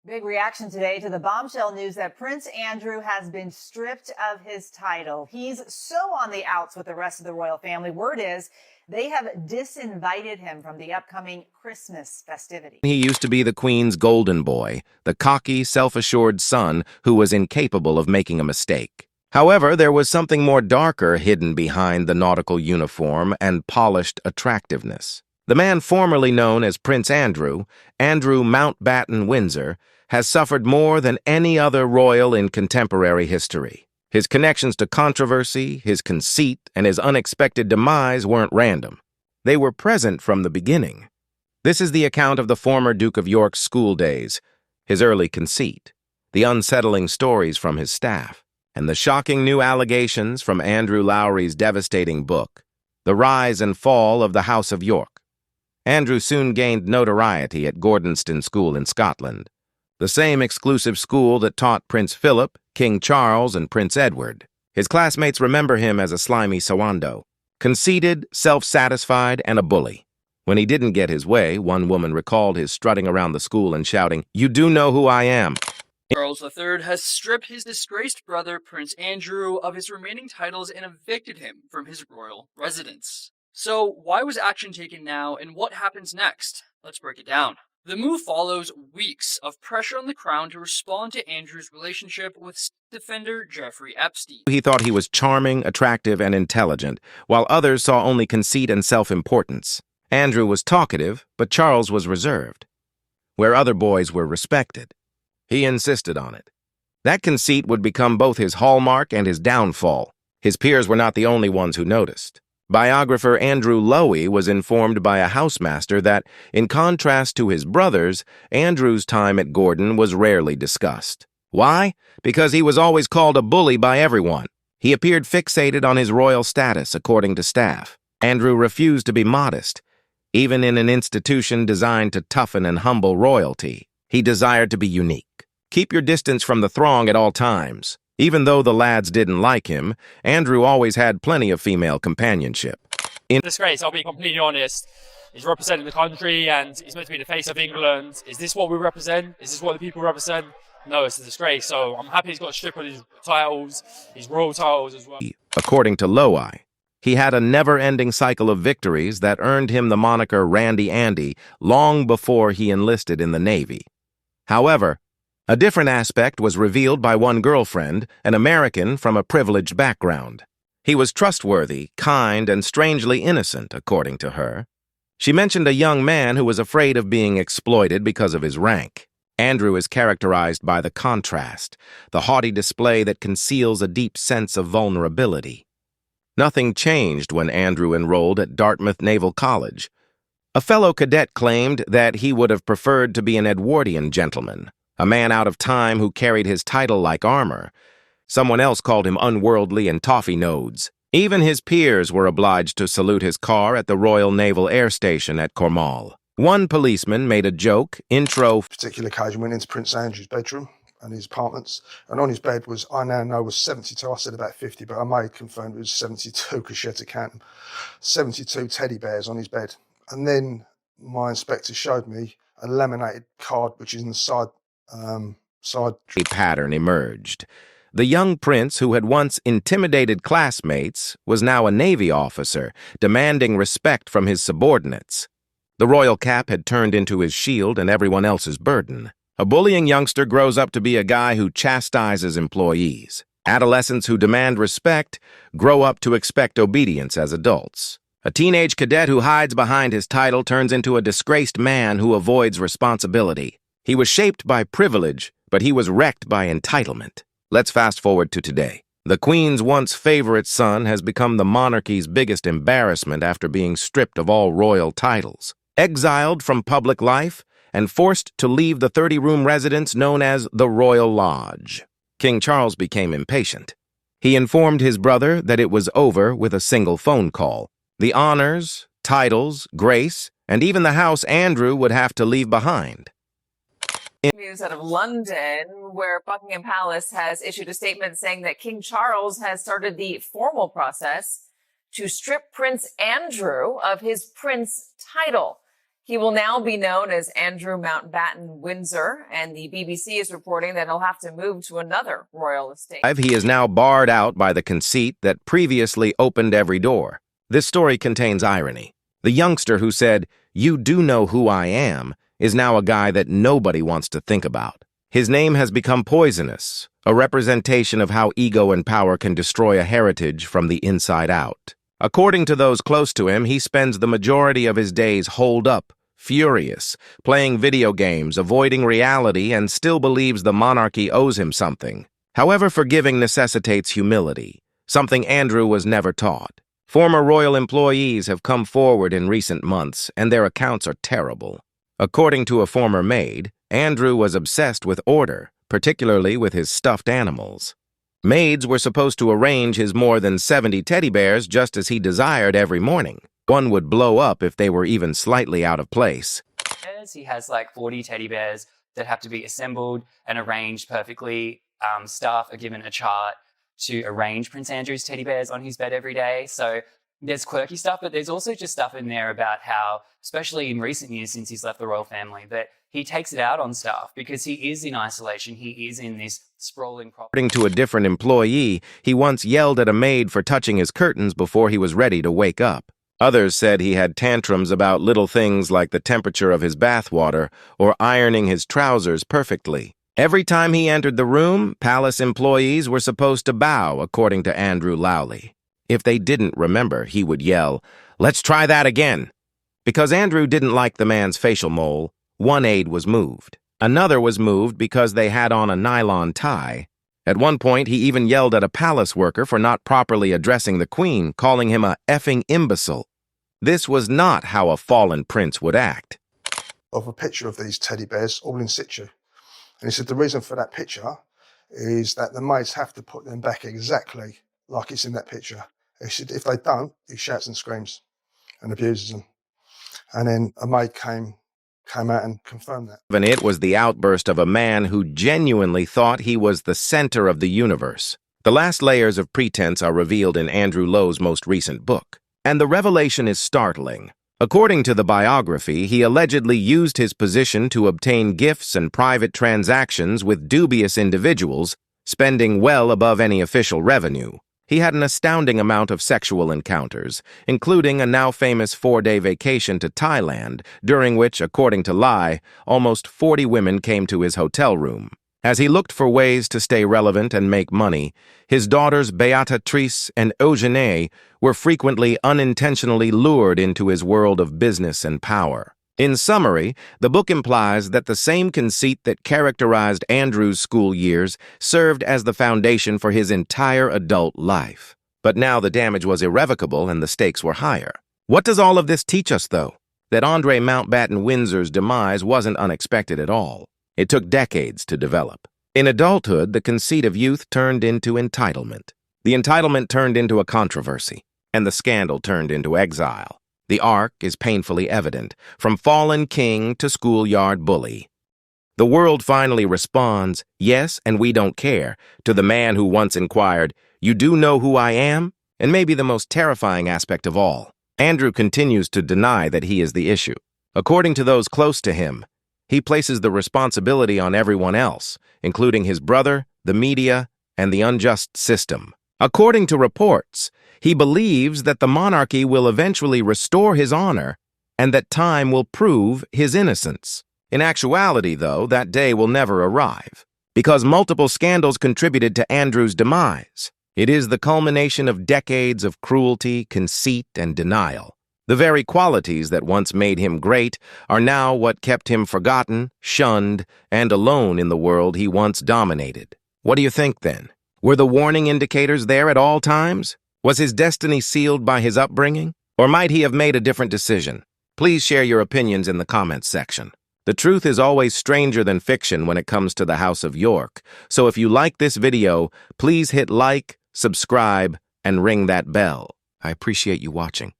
Big reaction today to the bombshell news that Prince Andrew has been stripped of his title. He's so on the outs with the rest of the royal family. Word is they have disinvited him from the upcoming Christmas festivity. He used to be the Queen's golden boy, the cocky, self-assured son who was incapable of making a mistake. However, there was something more darker hidden behind the nautical uniform and polished attractiveness. The man formerly known as Prince Andrew, Andrew Mountbatten Windsor, has suffered more than any other royal in contemporary history. His connections to controversy, his conceit, and his unexpected demise weren't random. They were present from the beginning. This is the account of the former Duke of York's school days, his early conceit, the unsettling stories from his staff, and the shocking new allegations from Andrew Lowry's devastating book, The Rise and Fall of the House of York. Andrew soon gained notoriety at Gordonston School in Scotland, the same exclusive school that taught Prince Philip, King Charles, and Prince Edward. His classmates remember him as a slimy sawando, conceited, self-satisfied, and a bully. When he didn't get his way, one woman recalled his strutting around the school and shouting, "You do know who I am." Charles III has stripped his disgraced brother, Prince Andrew, of his remaining titles and evicted him from his royal residence. So, why was action taken now, and what happens next? Let's break it down. The move follows weeks of pressure on the crown to respond to Andrew's relationship with defender Jeffrey Epstein. He thought he was charming, attractive, and intelligent, while others saw only conceit and self-importance. Andrew was talkative, but Charles was reserved, where other boys were respected. He insisted on it. That conceit would become both his hallmark and his downfall. His peers were not the only ones who noticed. Biographer Andrew Lowy was informed by a housemaster that, in contrast to his brothers, Andrew's time at Gordon was rarely discussed. Why? Because he was always called a bully by everyone. He appeared fixated on his royal status, according to staff. Andrew refused to be modest, even in an institution designed to toughen and humble royalty. He desired to be unique. Keep your distance from the throng at all times. Even though the lads didn't like him, Andrew always had plenty of female companionship. Disgrace, I'll be completely honest. He's representing the country and he's meant to be the face of England. Is this what we represent? Is this what the people represent? No, it's a disgrace. So I'm happy he's got a strip of his titles, his royal titles as well. According to Lowy, he had a never-ending cycle of victories that earned him the moniker Randy Andy long before he enlisted in the Navy. However, a different aspect was revealed by one girlfriend, an American from a privileged background. He was trustworthy, kind, and strangely innocent, according to her. She mentioned a young man who was afraid of being exploited because of his rank. Andrew is characterized by the contrast, the haughty display that conceals a deep sense of vulnerability. Nothing changed when Andrew enrolled at Dartmouth Naval College. A fellow cadet claimed that he would have preferred to be an Edwardian gentleman, a man out of time who carried his title like armor. Someone else called him unworldly and toffee-nodes. Even his peers were obliged to salute his car at the Royal Naval Air Station at Cornwall. One policeman made a joke, Particular occasion went into Prince Andrew's bedroom and his apartments, and on his bed was, I now know was 72, I said about 50, but I may confirm it was 72 because she had to count them. 72 teddy bears on his bed. And then my inspector showed me a laminated card which is in the side a pattern emerged. The young prince, who had once intimidated classmates, was now a Navy officer, demanding respect from his subordinates. The royal cap had turned into his shield and everyone else's burden. A bullying youngster grows up to be a guy who chastises employees. Adolescents who demand respect grow up to expect obedience as adults. A teenage cadet who hides behind his title turns into a disgraced man who avoids responsibility. He was shaped by privilege, but he was wrecked by entitlement. Let's fast forward to today. The Queen's once favorite son has become the monarchy's biggest embarrassment after being stripped of all royal titles. Exiled from public life and forced to leave the 30-room residence known as the Royal Lodge. King Charles became impatient. He informed his brother that it was over with a single phone call. The honors, titles, grace, and even the house Andrew would have to leave behind. News out of London, where Buckingham Palace has issued a statement saying that King Charles has started the formal process to strip Prince Andrew of his prince title. He will now be known as Andrew Mountbatten Windsor, and the BBC is reporting that he'll have to move to another royal estate. He is now barred out by the conceit that previously opened every door. This story contains irony. The youngster who said, "You do know who I am," is now a guy that nobody wants to think about. His name has become poisonous, a representation of how ego and power can destroy a heritage from the inside out. According to those close to him, he spends the majority of his days holed up, furious, playing video games, avoiding reality, and still believes the monarchy owes him something. However, forgiving necessitates humility, something Andrew was never taught. Former royal employees have come forward in recent months, and their accounts are terrible. According to a former maid, Andrew was obsessed with order, particularly with his stuffed animals. Maids were supposed to arrange his more than 70 teddy bears just as he desired every morning. One would blow up if they were even slightly out of place. He has like 40 teddy bears that have to be assembled and arranged perfectly. Staff are given a chart to arrange Prince Andrew's teddy bears on his bed every day. So there's quirky stuff, but there's also just stuff in there about how, especially in recent years since he's left the royal family, that he takes it out on staff because he is in isolation. He is in this sprawling property. According to a different employee, he once yelled at a maid for touching his curtains before he was ready to wake up. Others said he had tantrums about little things like the temperature of his bathwater or ironing his trousers perfectly. Every time he entered the room, palace employees were supposed to bow, according to Andrew Lowley. If they didn't remember, he would yell, "Let's try that again." Because Andrew didn't like the man's facial mole, one aide was moved. Another was moved because they had on a nylon tie. At one point, he even yelled at a palace worker for not properly addressing the queen, calling him a effing imbecile. This was not how a fallen prince would act. Of a picture of these teddy bears, all in situ. And he said the reason for that picture is that the maids have to put them back exactly like it's in that picture. He said if they don't, he shouts and screams and abuses them. And then a maid came out and confirmed that. And it was the outburst of a man who genuinely thought he was the center of the universe. The last layers of pretense are revealed in Andrew Lowe's most recent book. And the revelation is startling. According to the biography, he allegedly used his position to obtain gifts and private transactions with dubious individuals, spending well above any official revenue. He had an astounding amount of sexual encounters, including a now famous 4-day vacation to Thailand, during which, according to Lai, almost 40 women came to his hotel room. As he looked for ways to stay relevant and make money, his daughters Beatrice and Eugenie were frequently unintentionally lured into his world of business and power. In summary, the book implies that the same conceit that characterized Andrew's school years served as the foundation for his entire adult life. But now the damage was irrevocable and the stakes were higher. What does all of this teach us, though? That Andre Mountbatten Windsor's demise wasn't unexpected at all. It took decades to develop. In adulthood, the conceit of youth turned into entitlement. The entitlement turned into a controversy, and the scandal turned into exile. The arc is painfully evident, from fallen king to schoolyard bully. The world finally responds, "Yes, and we don't care," to the man who once inquired, "You do know who I am?" And maybe the most terrifying aspect of all, Andrew continues to deny that he is the issue. According to those close to him, he places the responsibility on everyone else, including his brother, the media, and the unjust system. According to reports, he believes that the monarchy will eventually restore his honor and that time will prove his innocence. In actuality, though, that day will never arrive, because multiple scandals contributed to Andrew's demise. It is the culmination of decades of cruelty, conceit, and denial. The very qualities that once made him great are now what kept him forgotten, shunned, and alone in the world he once dominated. What do you think, then? Were the warning indicators there at all times? Was his destiny sealed by his upbringing? Or might he have made a different decision? Please share your opinions in the comments section. The truth is always stranger than fiction when it comes to the House of York. So if you like this video, please hit like, subscribe, and ring that bell. I appreciate you watching.